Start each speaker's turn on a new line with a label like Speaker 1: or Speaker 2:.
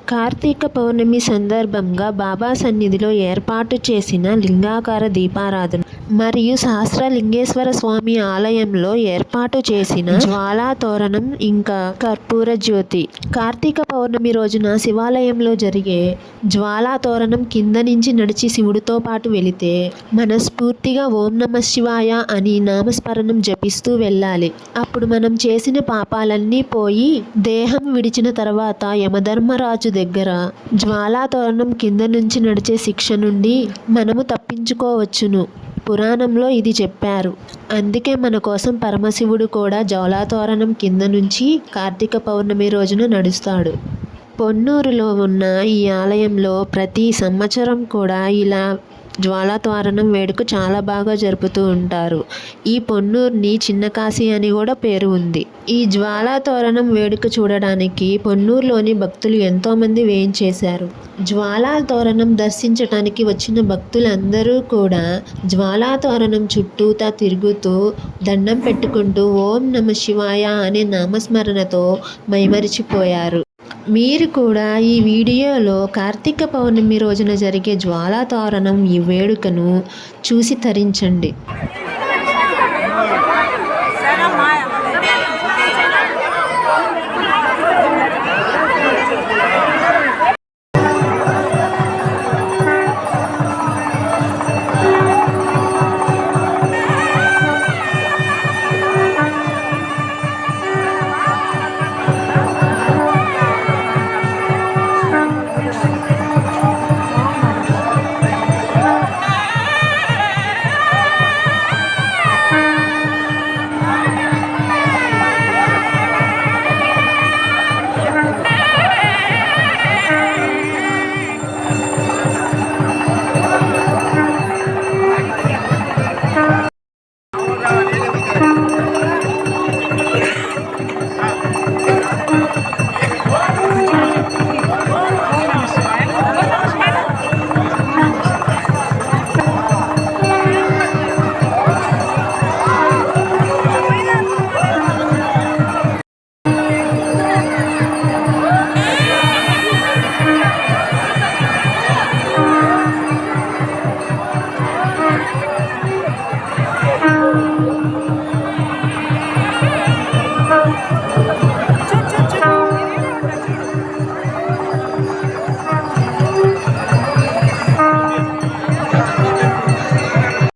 Speaker 1: కార్తీక పౌర్ణమి సందర్భంగా బాబా సన్నిధిలో ఏర్పాటు చేసిన లింగాకార దీపారాధన మరియు సహస్రలింగేశ్వర స్వామి ఆలయంలో ఏర్పాటు చేసిన జ్వాలా తోరణం ఇంకా కర్పూర జ్యోతి. కార్తీక పౌర్ణమి రోజున శివాలయంలో జరిగే జ్వాలా తోరణం కింద నుంచి నడిచి శివుడితో పాటు వెళితే మనస్ఫూర్తిగా ఓం నమ శివాయ అని నామస్మరణం జపిస్తూ వెళ్ళాలి. అప్పుడు మనం చేసిన పాపాలన్నీ పోయి దేహం విడిచిన తర్వాత యమధర్మరాజు దగ్గర జ్వాలా తోరణం కింద నుంచి నడిచే శిక్ష నుండి మనము తప్పించుకోవచ్చును. పురాణంలో ఇది చెప్పారు. అందుకే మన కోసం పరమశివుడు కూడా జ్వాలా తోరణం కింద నుంచి కార్తీక పౌర్ణమి రోజున నడుస్తాడు. పొన్నూరులో ఉన్న ఈ ఆలయంలో ప్రతి సంవత్సరం కూడా ఇలా జ్వాలా తోరణం వేడుక చాలా బాగా జరుపుతూ ఉంటారు. ఈ పొన్నూరుని చిన్న కాశీ అని కూడా పేరు ఉంది. ఈ జ్వాలా తోరణం వేడుక చూడడానికి పొన్నూరులోని భక్తులు ఎంతోమంది వేయించేశారు. జ్వాలా తోరణం దర్శించడానికి వచ్చిన భక్తులందరూ కూడా జ్వాలా తోరణం చుట్టూతా తిరుగుతూ దండం పెట్టుకుంటూ ఓం నమ శివాయ అనే నామస్మరణతో మైమరిచిపోయారు. మీరు కూడా ఈ వీడియోలో కార్తీక పౌర్ణమి రోజున జరిగే జ్వాలా తోరణం ఈ వేడుకను చూసి తరించండి.